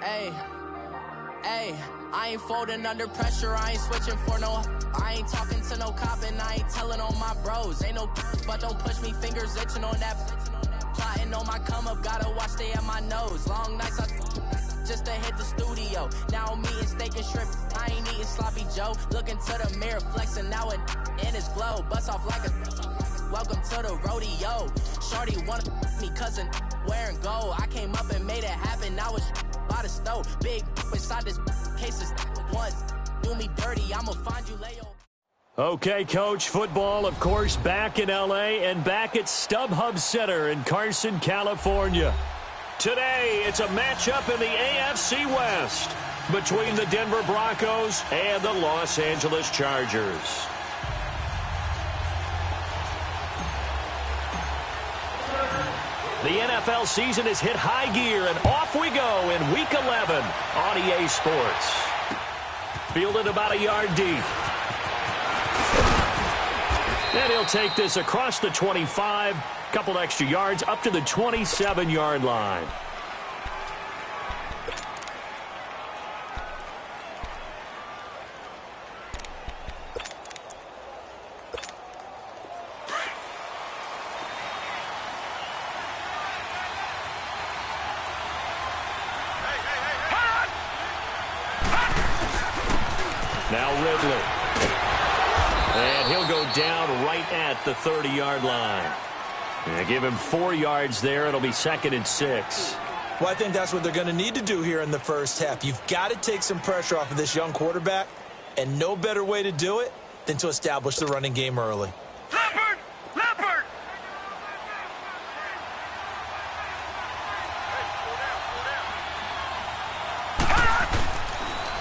Hey, hey, I ain't folding under pressure, I ain't switching for no. I ain't talking to no cop and I ain't telling on my bros. Ain't no but don't push me, fingers itching on that. Plotting on my come up, gotta watch stay at my nose. Long nights I just to hit the studio. Now I'm eating steak and shrimp, I ain't eating sloppy Joe. Looking to the mirror, flexing now it in his glow. Bust off like a welcome to the rodeo. Shorty wanna me cousin wearing gold. I came up and made it happen, now it's by the stove. Big inside this cases once do me dirty, I'ma find you later. Okay, Coach, football, of course, back in L.A. and back at StubHub Center in Carson, California. Today, it's a matchup in the AFC West between the Denver Broncos and the Los Angeles Chargers. The NFL season has hit high gear, and off we go in Week 11 on EA Sports. Fielded about a yard deep. And he'll take this across the 25, couple extra yards up to the 27-yard line. Now Ridley. And he'll go down right at the 30-yard line. And give him 4 yards there. It'll be 2nd and 6. Well, I think that's what they're going to need to do here in the first half. You've got to take some pressure off of this young quarterback, and no better way to do it than to establish the running game early. Leopard! Leopard!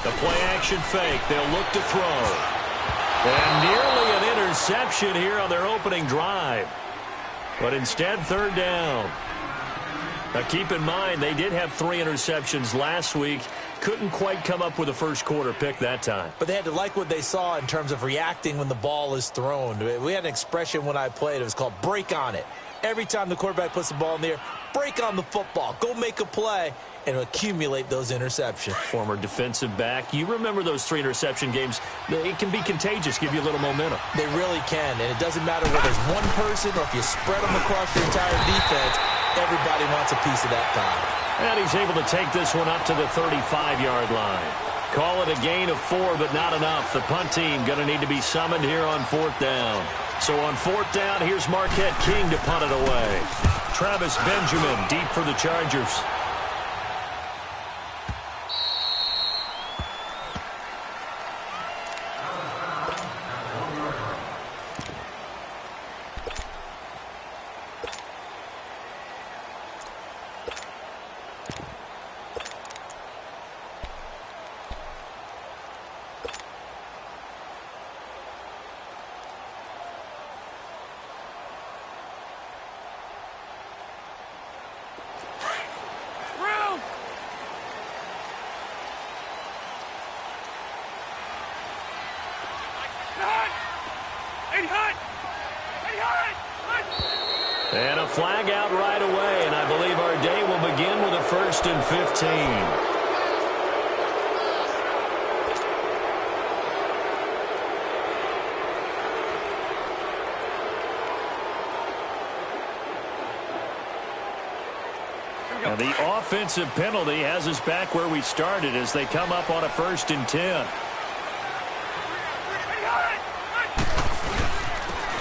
The play-action fake. They'll look to throw. And nearly an interception here on their opening drive. But instead, 3rd down. Now, keep in mind, they did have 3 interceptions last week. Couldn't quite come up with a first quarter pick that time. But they had to like what they saw in terms of reacting when the ball is thrown. We had an expression when I played. It was called break on it. Every time the quarterback puts the ball in the air, break on the football. Go make a play and accumulate those interceptions. Former defensive back. You remember those 3 interception games. It can be contagious, give you a little momentum. They really can, and it doesn't matter whether there's one person or if you spread them across your entire defense. Everybody wants a piece of that pie. And he's able to take this one up to the 35-yard line. Call it a gain of 4, but not enough. The punt team going to need to be summoned here on 4th down. So on 4th down, here's Marquette King to punt it away. Travis Benjamin deep for the Chargers. And a flag out right away, and I believe our day will begin with a 1st and 15. And the offensive penalty has us back where we started as they come up on a 1st and 10.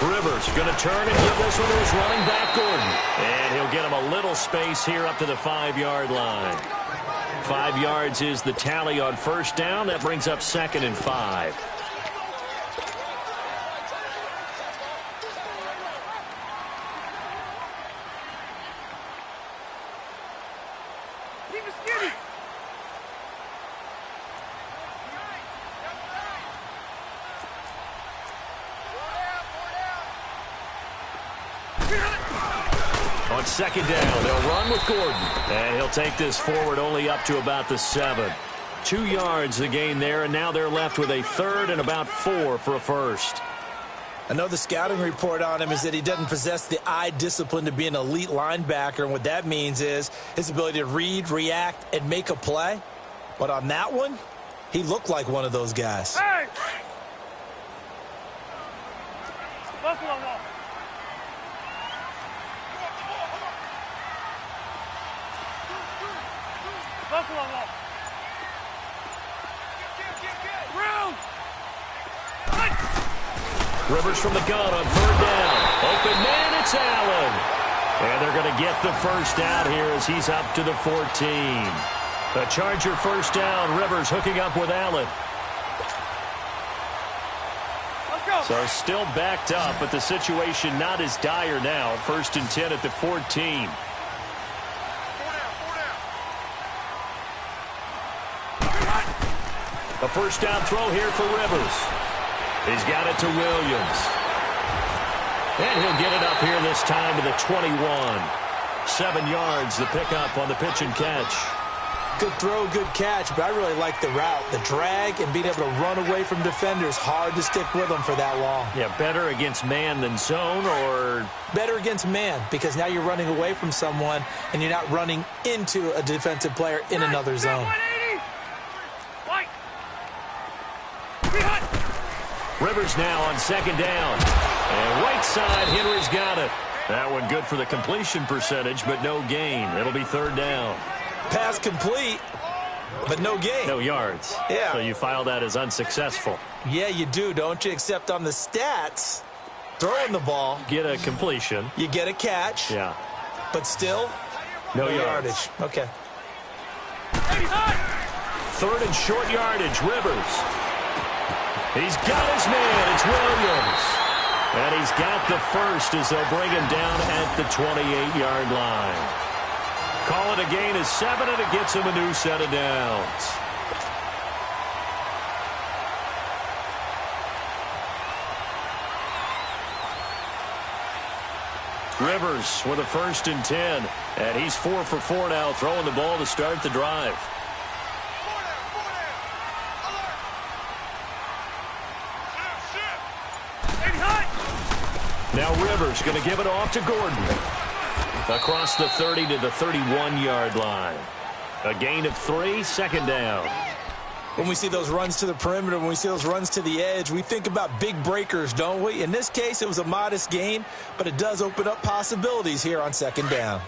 Rivers going to turn and give this one to his running back, Gordon. And he'll get him a little space here up to the 5-yard line. 5 yards is the tally on 1st down. That brings up 2nd and 5. On 2nd down, they'll run with Gordon. And he'll take this forward only up to about the 7. 2 yards the gain there, and now they're left with a 3rd and about 4 for a 1st. I know the scouting report on him is that he doesn't possess the eye discipline to be an elite linebacker, and what that means is his ability to read, react, and make a play. But on that one, he looked like one of those guys. Hey! Buffalo wall. Buffalo wall. Room! Rivers from the gun on third down. Open man, it's Allen. And they're going to get the first down here as he's up to the 14. The Charger first down. Rivers hooking up with Allen. Let's go. So still backed up, but the situation not as dire now. 1st and 10 at the 14. A first down throw here for Rivers. He's got it to Williams. And he'll get it up here this time to the 21. 7 yards, the pickup on the pitch and catch. Good throw, good catch, but I really like the route. The drag and being able to run away from defenders. Hard to stick with them for that long. Yeah, better against man than zone, or? Better against man, because now you're running away from someone and you're not running into a defensive player in another zone. 180. White. Rivers now on 2nd down. And right side, Henry's got it. That one good for the completion percentage, but no gain. It'll be 3rd down. Pass complete, but no gain. No yards. Yeah. So you file that as unsuccessful. Yeah, you do, don't you? Except on the stats, throwing the ball. Get a completion. You get a catch. Yeah. But still, no yardage. Okay. 3rd and short yardage, Rivers. He's got his man. It's Williams. And he's got the first as they'll bring him down at the 28-yard line. Call it a gain of 7, and it gets him a new set of downs. Rivers with a 1st and 10. And he's 4 for 4 now, throwing the ball to start the drive. Now Rivers going to give it off to Gordon. Across the 30 to the 31-yard line. A gain of 3, 2nd down. When we see those runs to the perimeter, when we see those runs to the edge, we think about big breakers, don't we? In this case, it was a modest gain, but it does open up possibilities here on 2nd down.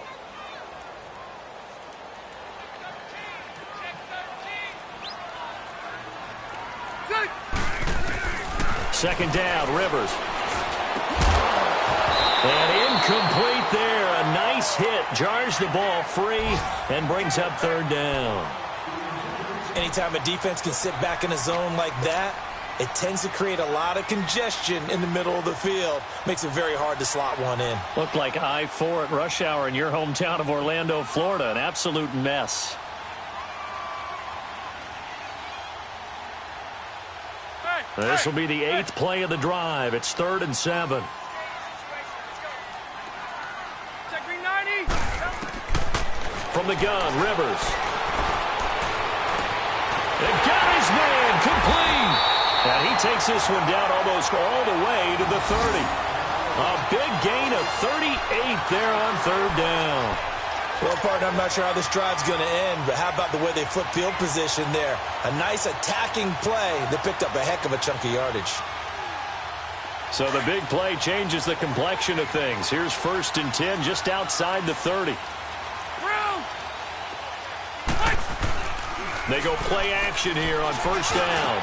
Second down, Rivers. And incomplete there. A nice hit. Jars the ball free and brings up 3rd down. Anytime a defense can sit back in a zone like that, it tends to create a lot of congestion in the middle of the field. Makes it very hard to slot one in. Looked like I-4 at rush hour in your hometown of Orlando, Florida. An absolute mess. This will be the 8th play of the drive. It's 3rd and 7. From the gun, Rivers. They got his man, complete. And he takes this one down almost all the way to the 30. A big gain of 38 there on 3rd down. Well, partner, I'm not sure how this drive's going to end, but how about the way they flip field position there? A nice attacking play that picked up a heck of a chunk of yardage. So the big play changes the complexion of things. Here's 1st and 10 just outside the 30. They go play action here on 1st down.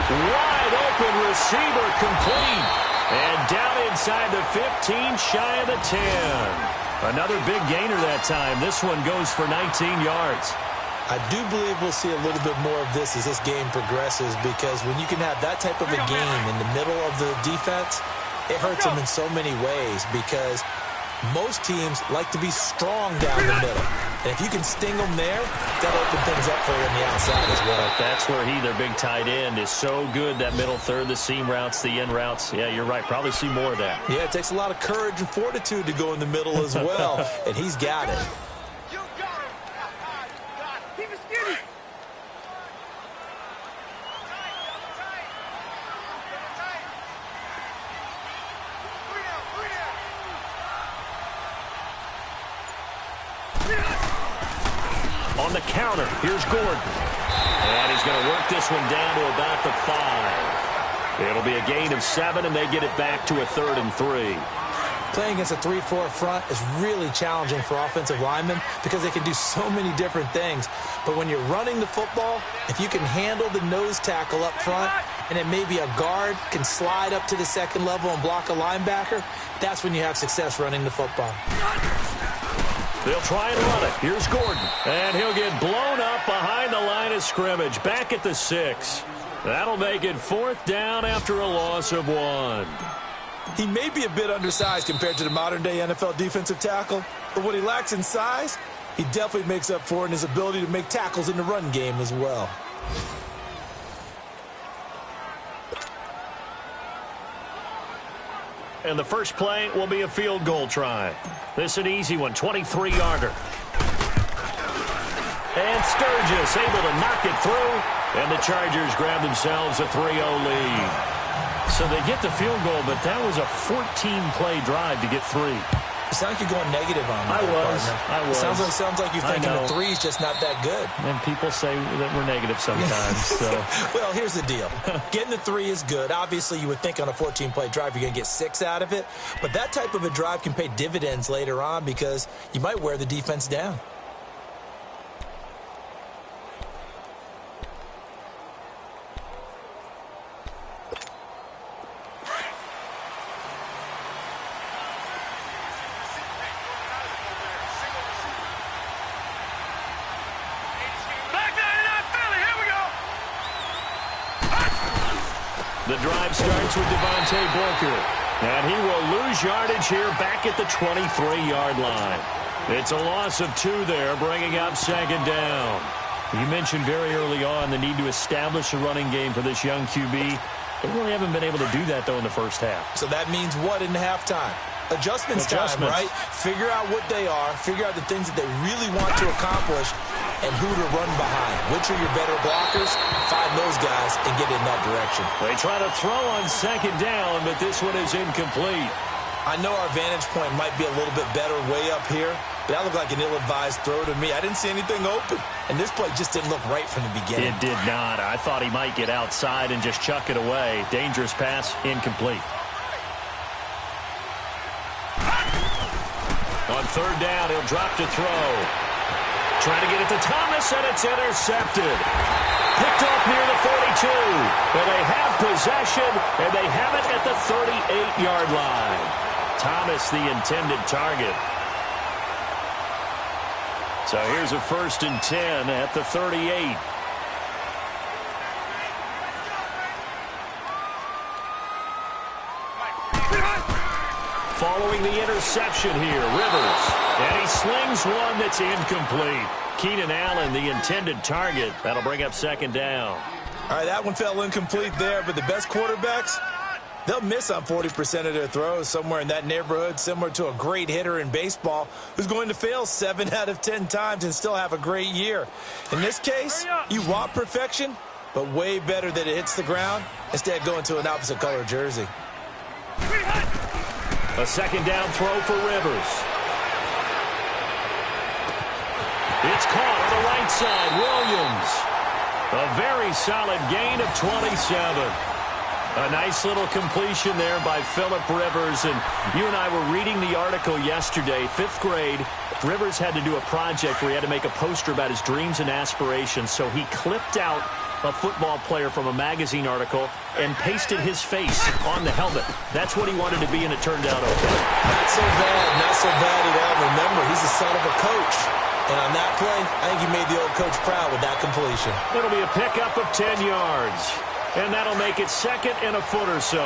Wide open receiver, complete. And down inside the 15, shy of the 10. Another big gainer that time. This one goes for 19 yards. I do believe we'll see a little bit more of this as this game progresses, because when you can have that type of a game in the middle of the defense, it hurts them in so many ways, because most teams like to be strong down the middle. And if you can sting them there, that'll open things up for you on the outside as well. That's where their big tight end, is so good. That middle third, the seam routes, the in routes. Yeah, you're right. Probably see more of that. Yeah, it takes a lot of courage and fortitude to go in the middle as well. And he's got it. Keep it skinny. On the counter, here's Gordon. And he's going to work this one down to about the 5. It'll be a gain of 7, and they get it back to a 3rd and 3. Playing against a 3-4 front is really challenging for offensive linemen because they can do so many different things. But when you're running the football, if you can handle the nose tackle up front and then maybe a guard can slide up to the second level and block a linebacker, that's when you have success running the football. They'll try and run it. Here's Gordon. And he'll get blown up behind the line of scrimmage. Back at the 6. That'll make it 4th down after a loss of 1. He may be a bit undersized compared to the modern-day NFL defensive tackle, but what he lacks in size, he definitely makes up for in his ability to make tackles in the run game as well. And the first play will be a field goal try. This is an easy one, 23-yarder. And Sturgis able to knock it through, and the Chargers grab themselves a 3-0 lead. So they get the field goal, but that was a 14-play drive to get 3. It sounds like you're going negative on me. I was. It sounds like you're thinking the 3 is just not that good. And people say that we're negative sometimes. So. Well, here's the deal. Getting the 3 is good. Obviously, you would think on a 14-play drive you're going to get 6 out of it. But that type of a drive can pay dividends later on because you might wear the defense down. The drive starts with Devontae Booker, and he will lose yardage here back at the 23-yard line. It's a loss of 2 there, bringing up 2nd down. You mentioned very early on the need to establish a running game for this young QB. They really haven't been able to do that, though, in the first half. So that means what in halftime? Adjustments time, right? Figure out what they are, figure out the things that they really want to accomplish, and who to run behind. Which are your better blockers? Find those guys and get in that direction. They try to throw on 2nd down, but this one is incomplete. I know our vantage point might be a little bit better way up here, but that looked like an ill-advised throw to me. I didn't see anything open, and this play just didn't look right from the beginning. It did not. I thought he might get outside and just chuck it away. Dangerous pass, incomplete. On 3rd down, he'll drop to throw. Trying to get it to Thomas, and it's intercepted. Picked off near the 42. But they have possession, and they have it at the 38-yard line. Thomas, the intended target. So here's a 1st and 10 at the 38. Following the interception here, Rivers. And he slings one that's incomplete. Keenan Allen, the intended target. That'll bring up 2nd down. All right, that one fell incomplete there, but the best quarterbacks, they'll miss on 40% of their throws, somewhere in that neighborhood, similar to a great hitter in baseball who's going to fail 7 out of 10 times and still have a great year. In this case, you want perfection, but way better that it hits the ground instead of going to an opposite color jersey. A 2nd down throw for Rivers. It's caught on the right side. Williams. A very solid gain of 27. A nice little completion there by Phillip Rivers. And you and I were reading the article yesterday, 5th grade. Rivers had to do a project where he had to make a poster about his dreams and aspirations. So he clipped out a football player from a magazine article and pasted his face on the helmet. That's what he wanted to be, and it turned out okay. Not so bad at all. Remember, he's the son of a coach. And on that play, I think he made the old coach proud with that completion. It'll be a pickup of 10 yards. And that'll make it 2nd and a foot or so.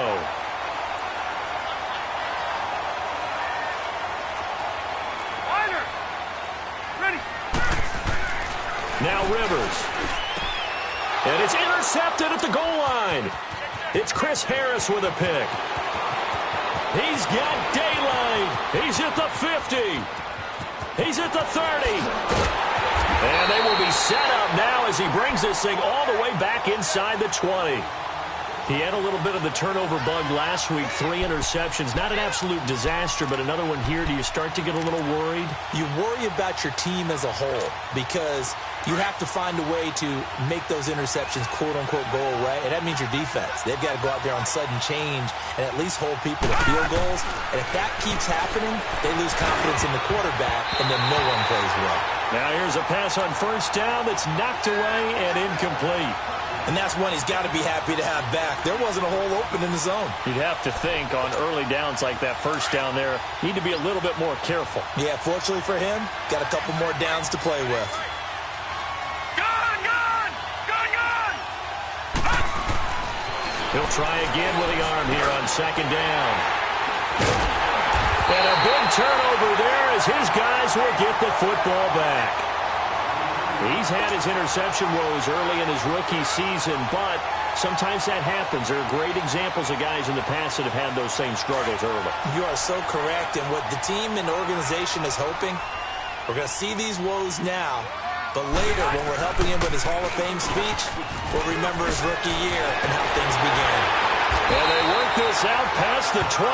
Wider. Ready. Now Rivers. And it's intercepted at the goal line. It's Chris Harris with a pick. He's got daylight. He's at the 50. He's at the 30. And they will be set up now as he brings this thing all the way back inside the 20. He had a little bit of the turnover bug last week, 3 interceptions. Not an absolute disaster, but another one here. Do you start to get a little worried? You worry about your team as a whole because You have to find a way to make those interceptions, quote-unquote, go away, and that means your defense. They've got to go out there on sudden change and at least hold people to field goals. And if that keeps happening, they lose confidence in the quarterback, and then no one plays well. Now here's a pass on first down that's knocked away and incomplete. And that's one he's got to be happy to have back. There wasn't a hole open in the zone. You'd have to think on early downs like that first down there, need to be a little bit more careful. Yeah, fortunately for him, got a couple more downs to play with. He'll try again with the arm here on second down. And a big turnover there as his guys will get the football back. He's had his interception woes early in his rookie season, but sometimes that happens. There are great examples of guys in the past that have had those same struggles early. You are so correct, and what the team and organization is hoping, we're going to see these woes now, but later when we're helping him with his Hall of Fame speech, we'll remember his rookie year and how things began. And they work this out past the 25.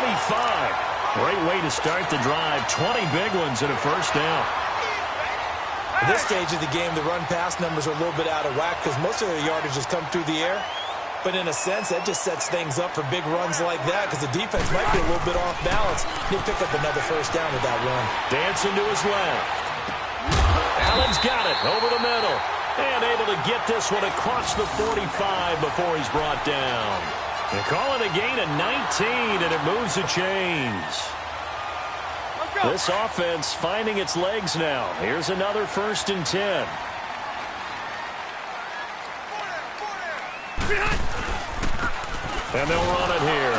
Great way to start the drive. 20 big ones and a first down. At this stage of the game, the run-pass numbers are a little bit out of whack because most of their yardage has come through the air. But in a sense, that just sets things up for big runs like that because the defense might be a little bit off balance. He'll pick up another first down with that run. Dancing to his left. Allen's got it over the middle. And able to get this one across the 45 before he's brought down. They call it a gain of 19, and it moves the chains. This offense finding its legs now. Here's another 1st and 10. And they'll run it here.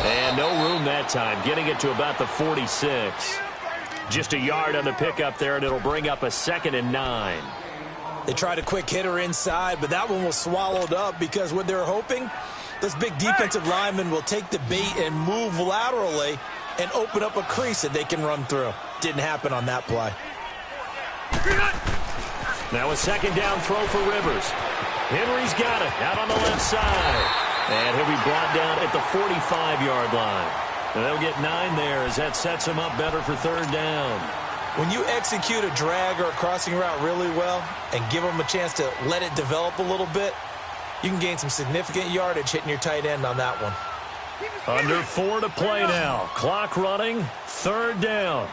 And no room that time, getting it to about the 46. Just a yard on the pickup there, and it'll bring up a 2nd and 9. They tried a quick hitter inside, but that one was swallowed up because what they're hoping, this big defensive lineman will take the bait and move laterally and open up a crease that they can run through. Didn't happen on that play. Now a 2nd down throw for Rivers. Henry's got it out on the left side. And he'll be brought down at the 45-yard line. And they'll get 9 there as that sets him up better for 3rd down. When you execute a drag or a crossing route really well and give them a chance to let it develop a little bit, you can gain some significant yardage hitting your tight end on that one. Under 4 to play now. Clock running. 3rd down.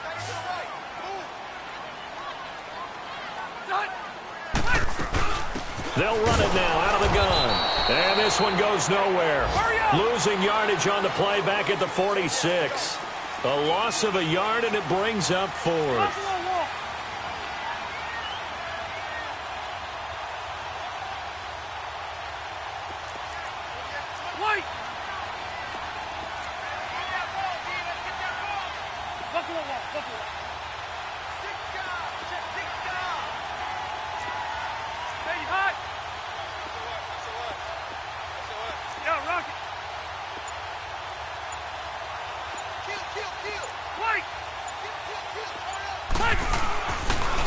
They'll run it now out of the gun. And this one goes nowhere. Losing yardage on the play back at the 46. A loss of a yard, and it brings up 4th.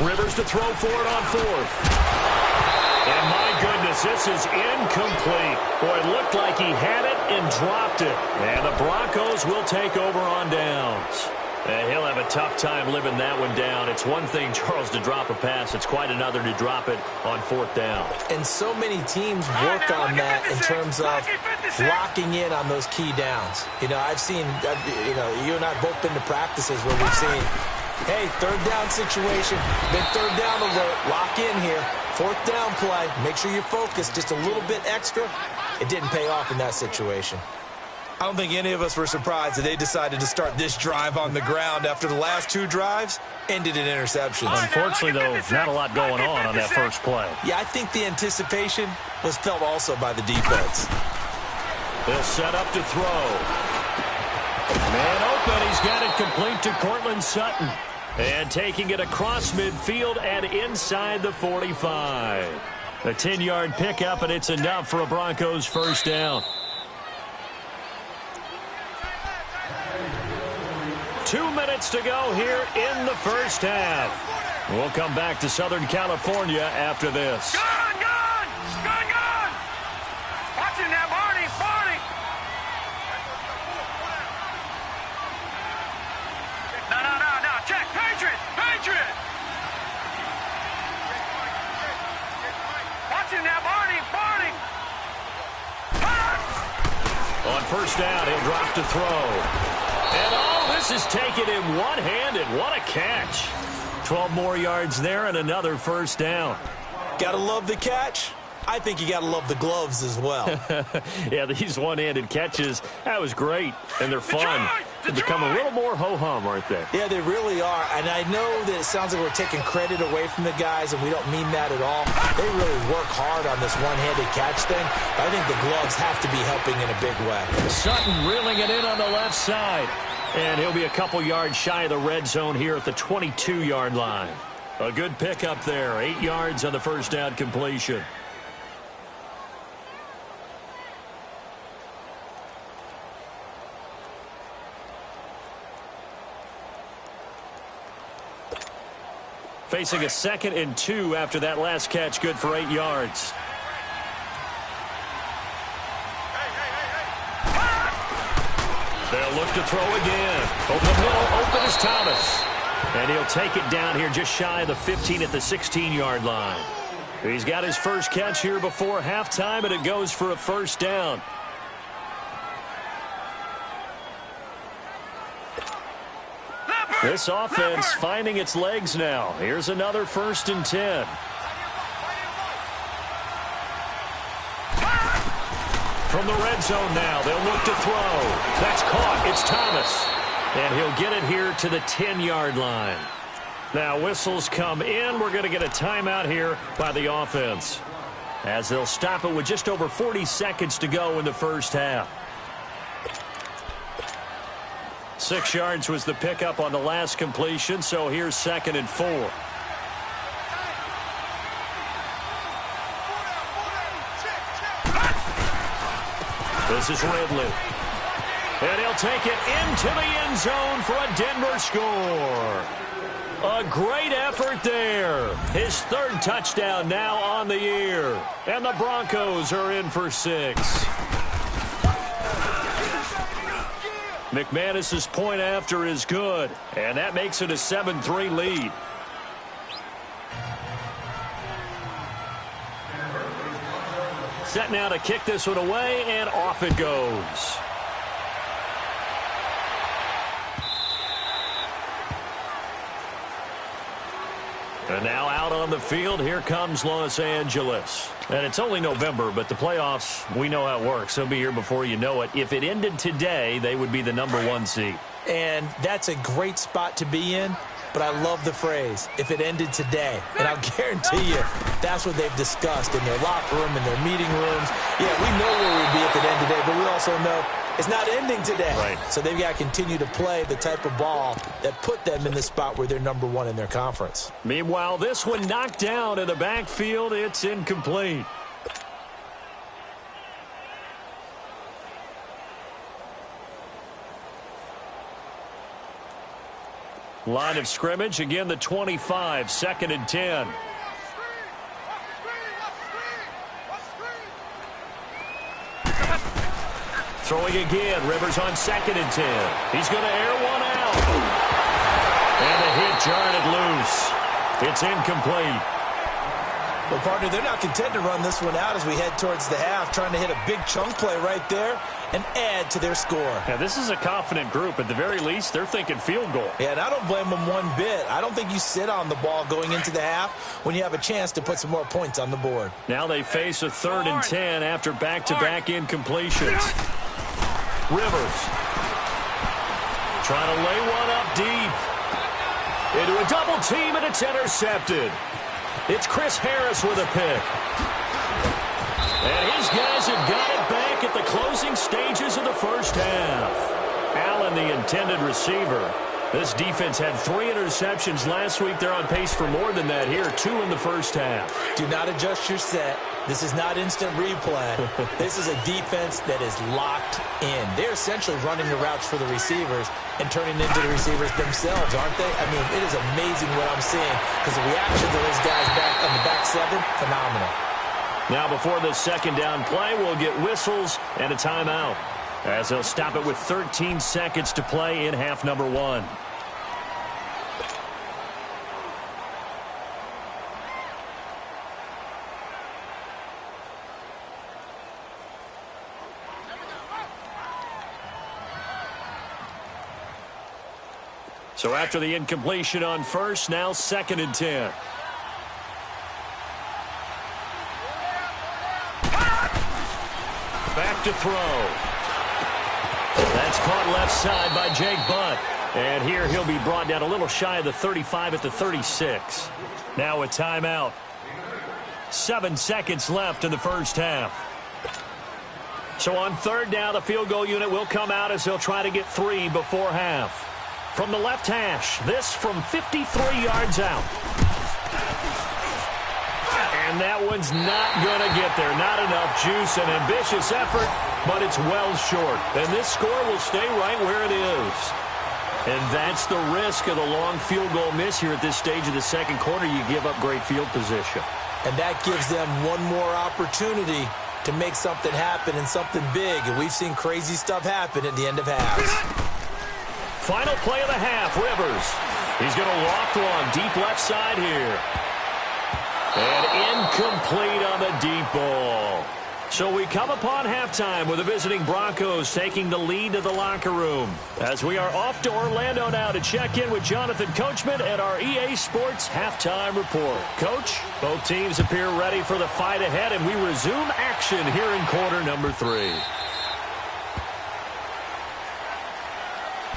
Rivers to throw for it on 4th. And my goodness, this is incomplete. Boy, it looked like he had it and dropped it. And the Broncos will take over on downs. And he'll have a tough time living that one down. It's one thing, Charles, to drop a pass. It's quite another to drop it on 4th down. And so many teams work on that in terms of locking in on those key downs. You know, I've seen, you and I have both been to practices where we've seen, hey, 3rd down situation, big 3rd down alert, lock in here, 4th down play, make sure you're focused just a little bit extra. It didn't pay off in that situation. I don't think any of us were surprised that they decided to start this drive on the ground after the last 2 drives ended in interceptions. Unfortunately, though, not a lot going on that first play. Yeah, I think the anticipation was felt also by the defense. They'll set up to throw. Man open, he's got it complete to Cortland Sutton. And taking it across midfield and inside the 45. A 10-yard pickup, and it's enough for a Broncos first down. 2 minutes to go here in the first half. We'll come back to Southern California after this. Gun! Watching that, Barney! No. Check. Patriot! on first down. He'll drop to throw. And this is taken in one-handed. What a catch. 12 more yards there and another first down. Gotta love the catch. I think you gotta love the gloves as well. Yeah, these one-handed catches, that was great. And they're fun. They become a little more ho-hum, aren't they? Yeah, they really are. And I know that it sounds like we're taking credit away from the guys, and we don't mean that at all. They really work hard on this one-handed catch thing. But I think the gloves have to be helping in a big way. Sutton reeling it in on the left side. And he'll be a couple yards shy of the red zone here at the 22-yard line. A good pickup there. 8 yards on the first down completion. Facing a 2nd and 2 after that last catch, good for 8 yards. They'll look to throw again. Over the middle, open is Thomas. And he'll take it down here just shy of the 15 at the 16-yard line. He's got his first catch here before halftime, and it goes for a first down. This offense finding its legs now. Here's another 1st and 10. From the red zone now, they'll look to throw. That's caught. It's Thomas. And he'll get it here to the 10-yard line. Now whistles come in. We're going to get a timeout here by the offense, as they'll stop it with just over 40 seconds to go in the first half. 6 yards was the pickup on the last completion, so here's 2nd and 4. This is Ridley. And he'll take it into the end zone for a Denver score. A great effort there. His 3rd touchdown now on the year. And the Broncos are in for 6. McManus's point after is good, and that makes it a 7-3 lead. Set now to kick this one away, and off it goes. And now out on the field, here comes Los Angeles. And it's only November, but the playoffs, we know how it works. They'll be here before you know it. If it ended today, they would be the #1 seed. And that's a great spot to be in, but I love the phrase, if it ended today. And I'll guarantee you, that's what they've discussed in their locker room, in their meeting rooms. Yeah, we know where we'd be if it ended today, but we also know it's not ending today. Right. So they've got to continue to play the type of ball that put them in the spot where they're #1 in their conference. Meanwhile, this one knocked down in the backfield. It's incomplete. Line of scrimmage, again the 25, 2nd and 10. Throwing again, Rivers on 2nd and 10. He's going to air one out. And the hit jarred it loose. It's incomplete. Well, partner, they're not content to run this one out as we head towards the half, trying to hit a big chunk play right there and add to their score. Yeah, this is a confident group. At the very least, they're thinking field goal. Yeah, and I don't blame them one bit. I don't think you sit on the ball going into the half when you have a chance to put some more points on the board. Now they face a 3rd and 10 after back-to-back incompletions. Rivers trying to lay one up deep. Into a double team, and it's intercepted. It's Chris Harris with a pick. And his guys have got it back at the closing stages of the first half. Allen, the intended receiver. This defense had 3 interceptions last week. They're on pace for more than that here, 2 in the first half. Do not adjust your set. This is not instant replay. This is a defense that is locked in. They're essentially running the routes for the receivers and turning into the receivers themselves, aren't they? I mean, it is amazing what I'm seeing because the reactions of those guys back on the back 7, phenomenal. Now before the 2nd down play, we'll get whistles and a timeout, as they'll stop it with 13 seconds to play in half number 1. So after the incompletion on first, now 2nd and 10. Back to throw. That's caught left side by Jake Butt. And here he'll be brought down a little shy of the 35 at the 36. Now a timeout. 7 seconds left in the first half. So on 3rd down, the field goal unit will come out as they'll try to get 3 before half. From the left hash, this from 53 yards out. And that one's not going to get there. Not enough juice, an ambitious effort, but it's well short. And this score will stay right where it is. And that's the risk of the long field goal miss here at this stage of the second quarter. You give up great field position. And that gives them one more opportunity to make something happen and something big. And we've seen crazy stuff happen at the end of halves. Final play of the half, Rivers. He's going to loft one deep left side here. And incomplete on the deep ball. So we come upon halftime with the visiting Broncos taking the lead to the locker room. As we are off to Orlando now to check in with Jonathan Coachman at our EA Sports Halftime Report. Coach, both teams appear ready for the fight ahead, and we resume action here in quarter number 3.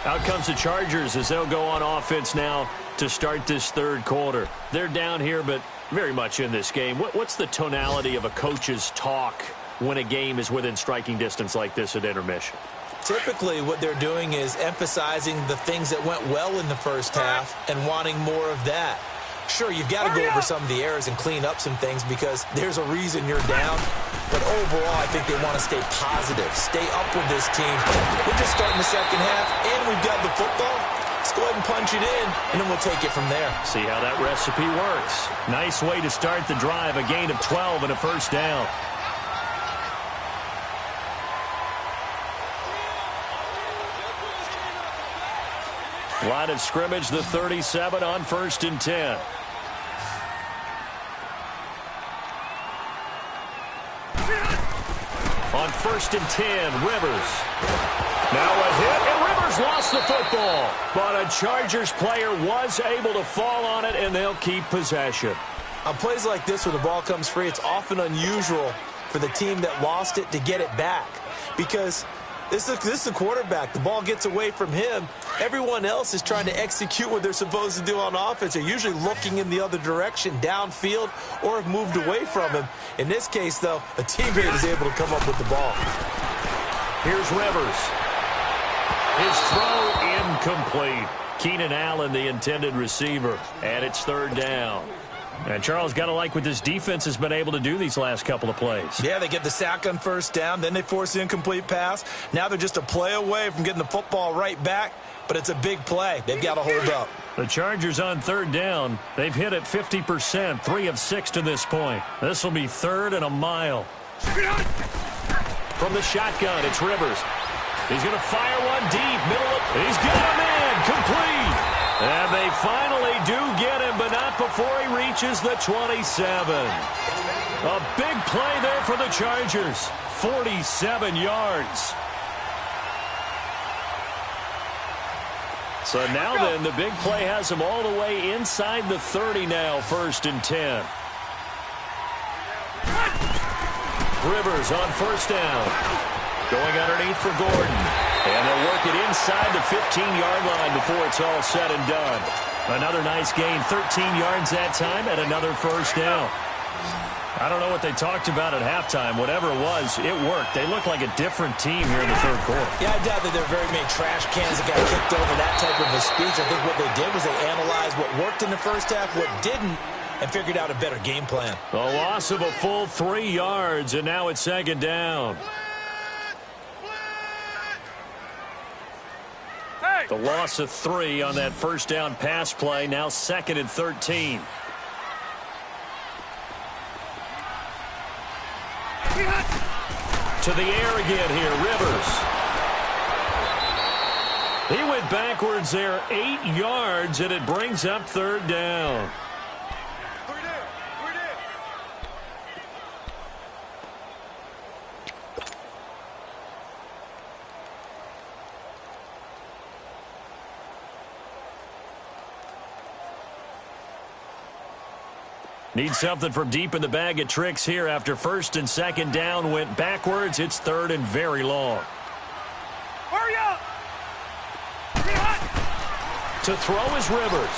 Out comes the Chargers as they'll go on offense now to start this 3rd quarter. They're down here, but very much in this game. What's the tonality of a coach's talk when a game is within striking distance like this at intermission? Typically, what they're doing is emphasizing the things that went well in the first half and wanting more of that. Sure, you've got to go over some of the errors and clean up some things because there's a reason you're down. But overall, I think they want to stay positive, stay up with this team. We're just starting the second half, and we've got the football. Let's go ahead and punch it in, and then we'll take it from there. See how that recipe works. Nice way to start the drive, a gain of 12 and a first down. Line of scrimmage, the 37 on 1st and 10. On 1st and 10, Rivers. Now a hit, and Rivers lost the football. But a Chargers player was able to fall on it, and they'll keep possession. On plays like this where the ball comes free, it's often unusual for the team that lost it to get it back. Because this is the quarterback. The ball gets away from him. Everyone else is trying to execute what they're supposed to do on offense. They're usually looking in the other direction, downfield, or have moved away from him. In this case, though, a teammate is able to come up with the ball. Here's Rivers. His throw incomplete. Keenan Allen, the intended receiver. And it's 3rd down. And Charles, got to like what this defense has been able to do these last couple of plays. Yeah, they get the sack on 1st down, then they force the incomplete pass. Now they're just a play away from getting the football right back, but it's a big play. They've got to hold up. The Chargers on 3rd down. They've hit it 50%, 3 of 6 to this point. This will be 3rd and a mile. From the shotgun, it's Rivers. He's going to fire one deep, middle of, he's got him in, complete. And they finally do get him, but not before he reaches the 27. A big play there for the Chargers. 47 yards. So now then, the big play has him all the way inside the 30 now, 1st and 10. Rivers on 1st down. Going underneath for Gordon. And they'll work it inside the 15-yard line before it's all said and done. Another nice gain, 13 yards that time, and another 1st down. I don't know what they talked about at halftime. Whatever it was, it worked. They look like a different team here in the 3rd quarter. Yeah, I doubt that there are very many trash cans that got kicked over that type of a speech. I think what they did was they analyzed what worked in the first half, what didn't, and figured out a better game plan. A loss of a full 3 yards, and now it's 2nd down. The loss of 3 on that 1st down pass play. Now 2nd and 13. To the air again here, Rivers. He went backwards there 8 yards, and it brings up 3rd down. Need something from deep in the bag of tricks here after first and second down went backwards. It's third and very long. Hurry up! To throw is Rivers.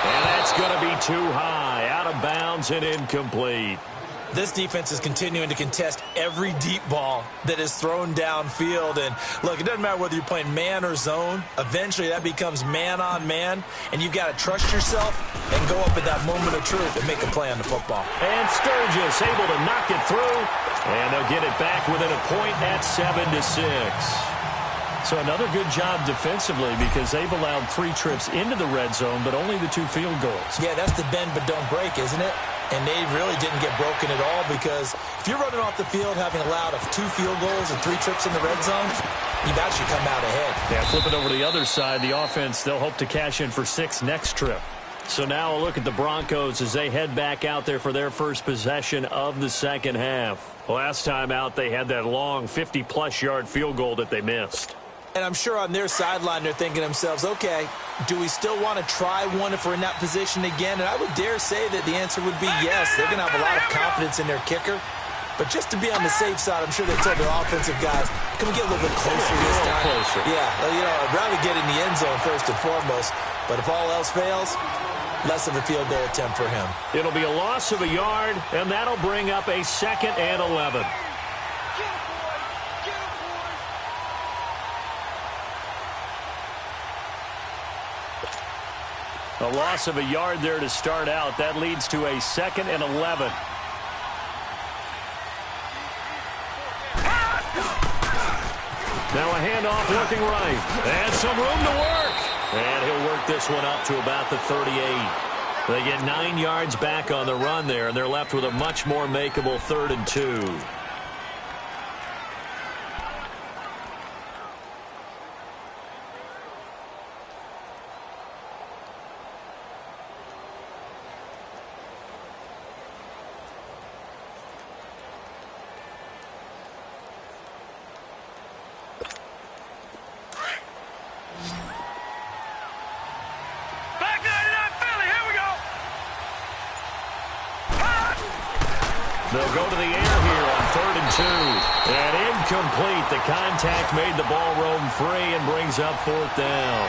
And that's going to be too high, out of bounds and incomplete. This defense is continuing to contest every deep ball that is thrown downfield. And, look, it doesn't matter whether you're playing man or zone. Eventually, that becomes man-on-man, and you've got to trust yourself and go up at that moment of truth and make a play on the football. And Sturgis able to knock it through, and they'll get it back within a point at 7-6. So another good job defensively because they've allowed 3 trips into the red zone, but only the 2 field goals. Yeah, that's the bend but don't break, isn't it? And they really didn't get broken at all because if you're running off the field having allowed 2 field goals and 3 trips in the red zone, you've actually come out ahead. Yeah, flip it over to the other side. The offense, they'll hope to cash in for 6 next trip. So now a look at the Broncos as they head back out there for their first possession of the second half. Last time out, they had that long 50-plus yard field goal that they missed. And I'm sure on their sideline they're thinking to themselves, okay, do we still want to try one if we're in that position again? And I would dare say that the answer would be yes. They're going to have a lot of confidence in their kicker. But just to be on the safe side, I'm sure they told their offensive guys, can we get a little bit closer this time? Closer. Yeah, I'd rather get in the end zone first and foremost. But if all else fails, less of a field goal attempt for him. It'll be a loss of a yard, and that'll bring up a 2nd and 11. A loss of a yard there to start out. That leads to a 2nd and 11. Now a handoff looking right. And some room to work. And he'll work this one up to about the 38. They get 9 yards back on the run there, and they're left with a much more makeable 3rd and 2. They'll go to the air here on 3rd and 2. And incomplete. The contact made the ball roam free and brings up 4th down.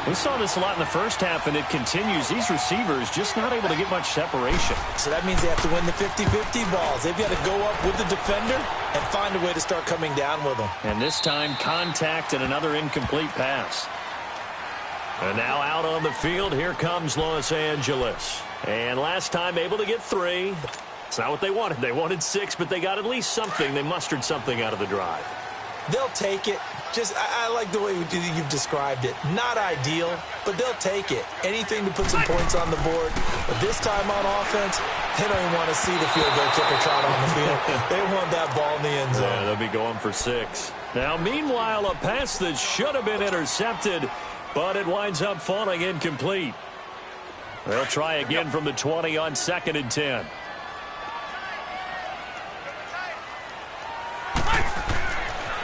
We saw this a lot in the first half, and it continues. These receivers just not able to get much separation. So that means they have to win the 50-50 balls. They've got to go up with the defender and find a way to start coming down with them. And this time, contact and another incomplete pass. And now out on the field, here comes Los Angeles. And last time able to get 3. It's not what they wanted. They wanted 6, but they got at least something. They mustered something out of the drive. They'll take it. I like the way you've described it. Not ideal, but they'll take it. Anything to put some points on the board. But this time on offense, they don't even want to see the field goal kicker trot on the field. They want that ball in the end zone. Yeah, they'll be going for 6. Now, meanwhile, a pass that should have been intercepted, but it winds up falling incomplete. They'll try again from the 20 on 2nd and 10.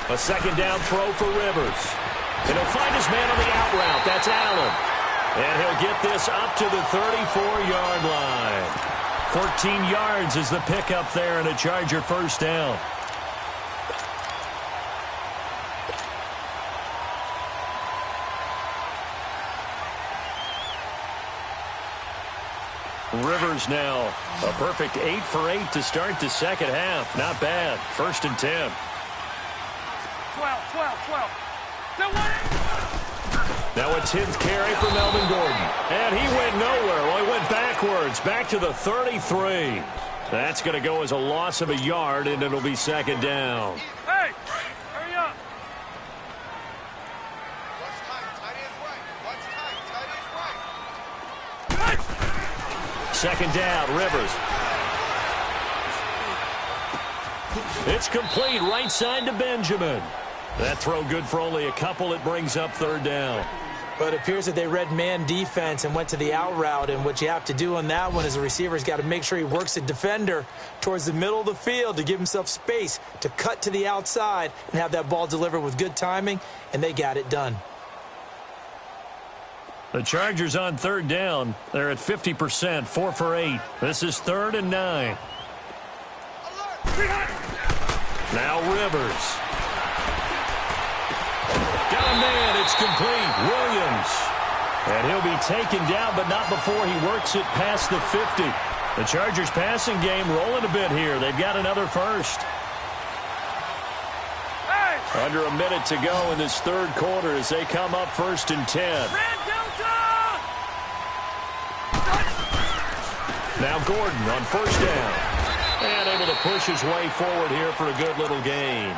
A 2nd down throw for Rivers. And he'll find his man on the out route. That's Allen. And he'll get this up to the 34-yard line. 14 yards is the pickup there and a Charger 1st down. Rivers now a perfect 8 for 8 to start the second half. Not bad. 1st and 10. 12. Now a 10th carry for Melvin Gordon. And he went nowhere. Well, he went backwards. Back to the 33. That's going to go as a loss of a yard, and it'll be 2nd down. Hey, hurry up. Watch time. Tight end's right. 2nd down, Rivers. It's complete right side to Benjamin. That throw good for only a couple. It brings up 3rd down. But it appears that they read man defense and went to the out route. And what you have to do on that one is the receiver's got to make sure he works the defender towards the middle of the field to give himself space to cut to the outside and have that ball delivered with good timing. And they got it done. The Chargers on third down. They're at 50%, 4 for 8. This is 3rd and 9. Now Rivers. Got a man. It's complete. Williams. And he'll be taken down, but not before he works it past the 50. The Chargers passing game rolling a bit here. They've got another first. Under a minute to go in this third quarter as they come up 1st and 10. Now Gordon on 1st down. And able to push his way forward here for a good little gain.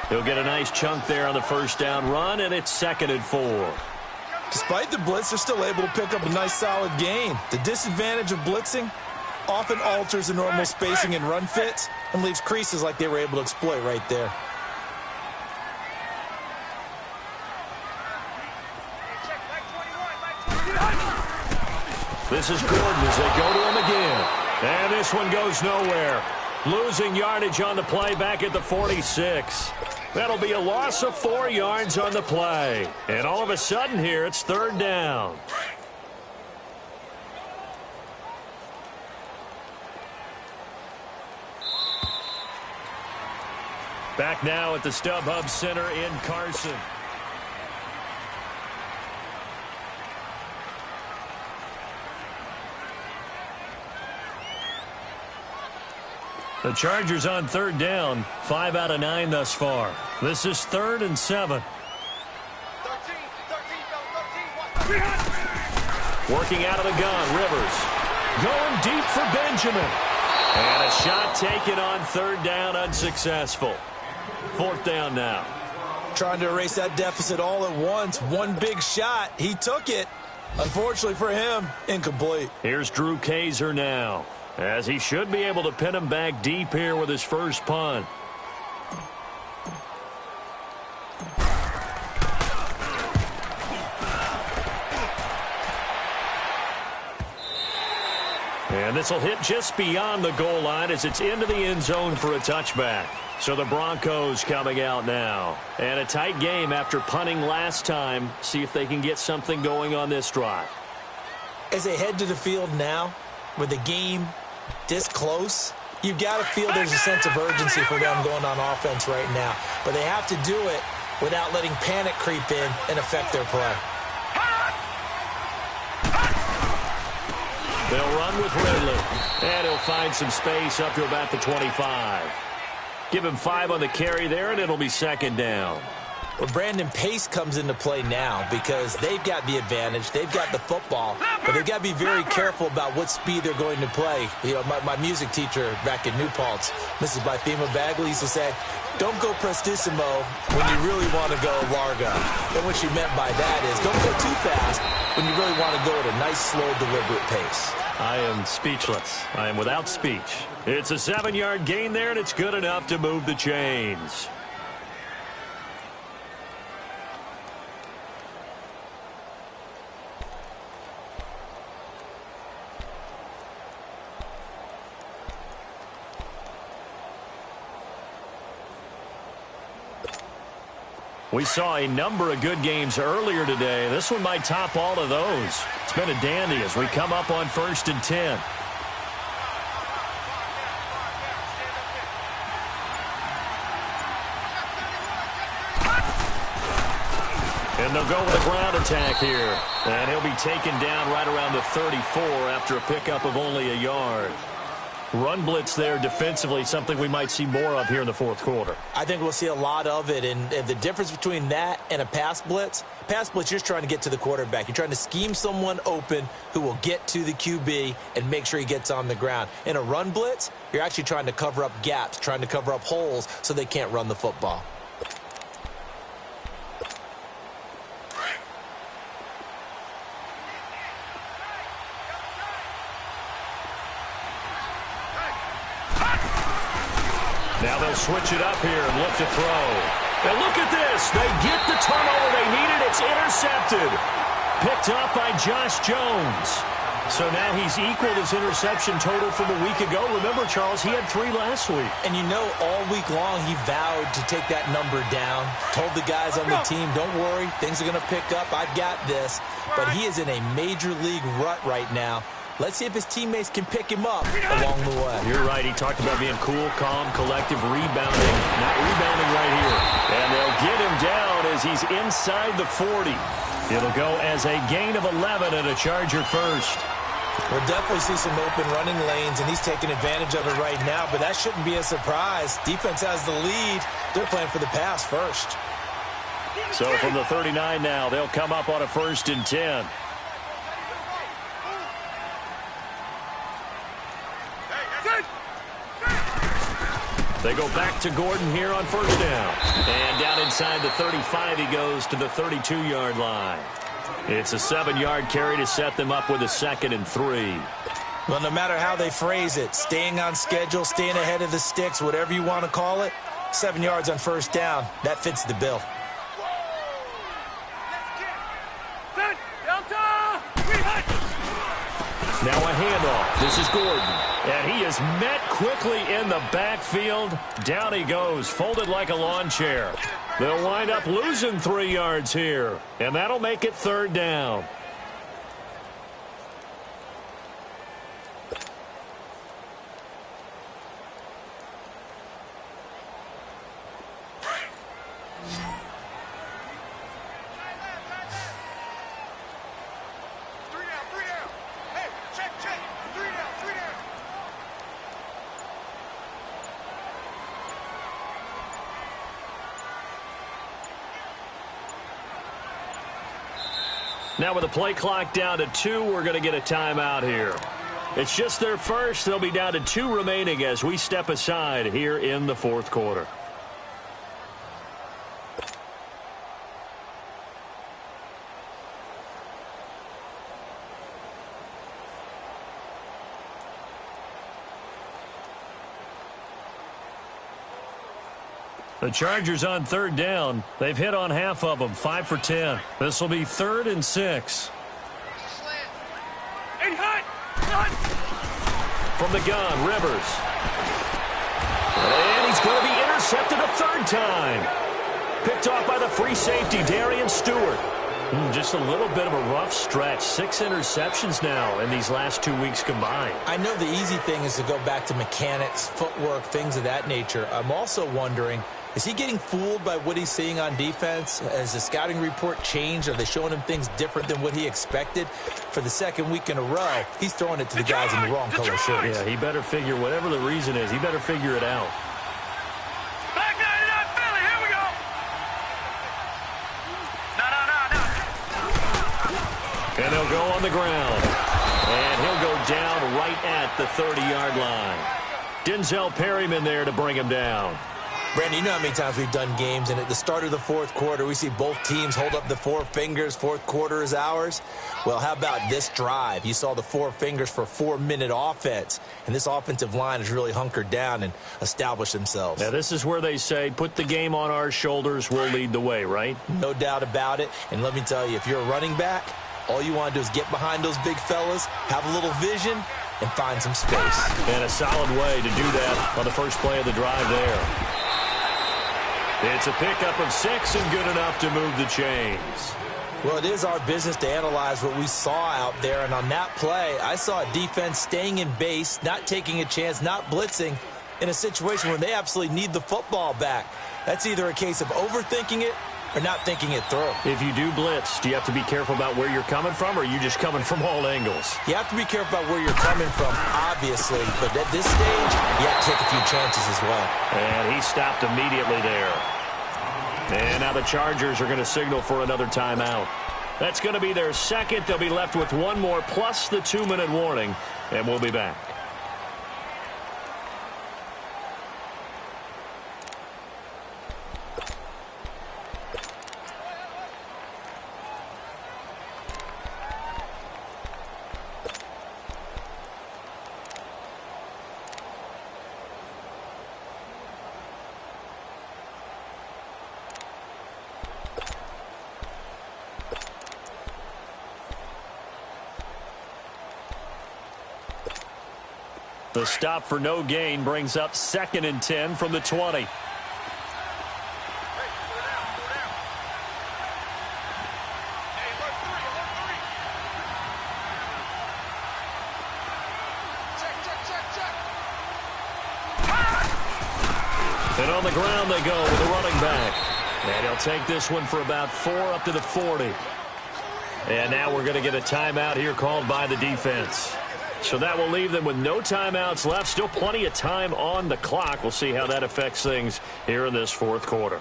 He'll get a nice chunk there on the 1st down run, and it's 2nd and 4. Despite the blitz, they're still able to pick up a nice solid gain. The disadvantage of blitzing often alters the normal spacing and run fits and leaves creases like they were able to exploit right there. This is Gordon as they go to him again. And this one goes nowhere. Losing yardage on the play back at the 46. That'll be a loss of 4 yards on the play. And all of a sudden here, it's 3rd down. Back now at the StubHub Center in Carson. The Chargers on 3rd down, 5 out of 9 thus far. This is 3rd and 7. Working out of the gun, Rivers. Going deep for Benjamin. And a shot taken on 3rd down, unsuccessful. 4th down now. Trying to erase that deficit all at once. One big shot. He took it. Unfortunately for him, incomplete. Here's Drew Kaiser now, as he should be able to pin him back deep here with his first punt. And this will hit just beyond the goal line as it's into the end zone for a touchback. So the Broncos coming out now. And a tight game after punting last time. See if they can get something going on this drive. As they head to the field now, with the game this close, you've got to feel there's a sense of urgency for them going on offense right now. But they have to do it without letting panic creep in and affect their play. They'll run with Ridley. And he'll find some space up to about the 25. Give him 5 on the carry there, and it'll be 2nd down. Well, Brandon, pace comes into play now because they've got the advantage. They've got the football, but they've got to be very careful about what speed they're going to play. You know, my music teacher back in New Paltz, Mrs. Bythema Bagley, used to say, don't go prestissimo when you really want to go largo. And what she meant by that is don't go too fast when you really want to go at a nice, slow, deliberate pace. I am speechless. I am without speech. It's a 7-yard gain there, and it's good enough to move the chains. We saw a number of good games earlier today. This one might top all of those. It's been a dandy as we come up on 1st and 10. And they'll go with a ground attack here. And he'll be taken down right around the 34 after a pickup of only a yard. Run blitz there defensively, something we might see more of here in the 4th quarter. I think we'll see a lot of it, and the difference between that and a pass blitz, you're just trying to get to the quarterback. You're trying to scheme someone open who will get to the QB and make sure he gets on the ground. In a run blitz, you're actually trying to cover up gaps, trying to cover up holes so they can't run the football. Now they'll switch it up here and look to throw. And look at this. They get the turnover they needed. It's intercepted. Picked up by Josh Jones. So now he's equaled his interception total from a week ago. Remember, Charles, he had 3 last week. And you know, all week long he vowed to take that number down. Told the guys on the team, don't worry, things are going to pick up. I've got this. But he is in a major league rut right now. Let's see if his teammates can pick him up along the way. You're right. He talked about being cool, calm, collective, rebounding. Not rebounding right here. And they'll get him down as he's inside the 40. It'll go as a gain of 11 and a Charger first. We'll definitely see some open running lanes, and he's taking advantage of it right now, but that shouldn't be a surprise. Defense has the lead. They're playing for the pass first. So from the 39 now, they'll come up on a 1st and 10. They go back to Gordon here on 1st down. And down inside the 35, he goes to the 32-yard line. It's a 7-yard carry to set them up with a 2nd and 3. Well, no matter how they phrase it, staying on schedule, staying ahead of the sticks, whatever you want to call it, 7 yards on 1st down, that fits the bill. Now a handoff. This is Gordon. And he is met quickly in the backfield. Down he goes, folded like a lawn chair. They'll wind up losing 3 yards here. And that'll make it 3rd down. Now with the play clock down to 2, we're going to get a timeout here. It's just their first. They'll be down to 2 remaining as we step aside here in the 4th quarter. The Chargers on 3rd down. They've hit on half of them, 5 for 10. This will be 3rd and 6. From the gun, Rivers. And he's going to be intercepted a 3rd time. Picked off by the free safety, Darian Stewart. Just a little bit of a rough stretch. 6 interceptions now in these last 2 weeks combined. I know the easy thing is to go back to mechanics, footwork, things of that nature. I'm also wondering, is he getting fooled by what he's seeing on defense? Has the scouting report changed? Are they showing him things different than what he expected? For the 2nd week in a row, he's throwing it to the guys in the wrong color shirts. Yeah, he better figure, whatever the reason is, he better figure it out. Back 99 Philly, here we go. No. And they'll go on the ground. And he'll go down right at the 30-yard line. Denzel Perryman there to bring him down. Brandon, you know how many times we've done games, and at the start of the 4th quarter, we see both teams hold up the 4 fingers, 4th quarter is ours. Well, how about this drive? You saw the 4 fingers for 4-minute offense, and this offensive line has really hunkered down and established themselves. Now, this is where they say, put the game on our shoulders, we'll lead the way, right? No doubt about it, and let me tell you, if you're a running back, all you want to do is get behind those big fellas, have a little vision, and find some space. And a solid way to do that on the first play of the drive there. It's a pickup of 6 and good enough to move the chains. Well, it is our business to analyze what we saw out there, and on that play, I saw a defense staying in base, not taking a chance, not blitzing, in a situation where they absolutely need the football back. That's either a case of overthinking it or not thinking it through. If you do blitz, do you have to be careful about where you're coming from, or are you just coming from all angles? You have to be careful about where you're coming from, obviously, but at this stage, you have to take a few chances as well. And he stopped immediately there. And now the Chargers are going to signal for another timeout. That's going to be their 2nd. They'll be left with 1 more plus the 2-minute warning, and we'll be back. The stop for no gain brings up 2nd and 10 from the 20. And on the ground they go with a running back. And he'll take this one for about 4 up to the 40. And now we're going to get a timeout here called by the defense. So that will leave them with no timeouts left. Still plenty of time on the clock. We'll see how that affects things here in this 4th quarter.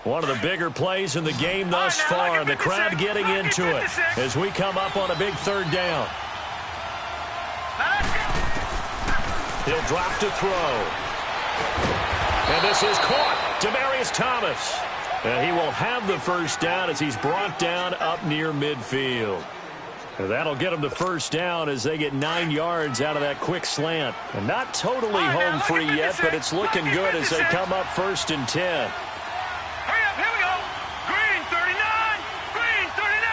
One of the bigger plays in the game thus far. The crowd getting into it as we come up on a big 3rd down. He'll drop to throw. And this is caught. Demaryius Thomas. And he will have the first down as he's brought down up near midfield. And that'll get him the first down as they get 9 yards out of that quick slant. And not totally home free yet, but it's looking good as they come up 1st and 10. Hurry up, here we go. Green 39. Green 39.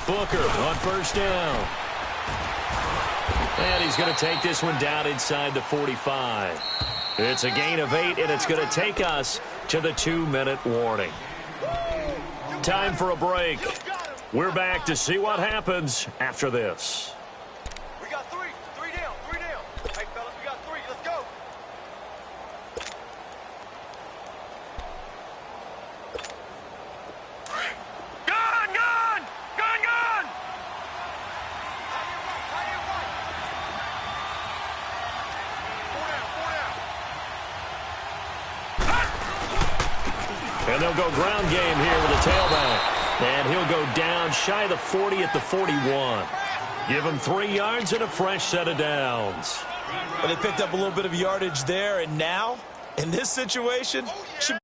Booker on 1st down. And he's going to take this one down inside the 45. It's a gain of 8, and it's going to take us to the 2-minute warning. Time for a break. We're back to see what happens after this. We got 3. 3 down. 3 down. Hey, fellas, we got 3. Let's go. Gun, gun. Gun, gun. High and right. 4 down. 4 down. And they'll go ground game here with a tailback. And he'll go down shy of the 40 at the 41. Give him 3 yards and a fresh set of downs. But they picked up a little bit of yardage there, and now, in this situation, should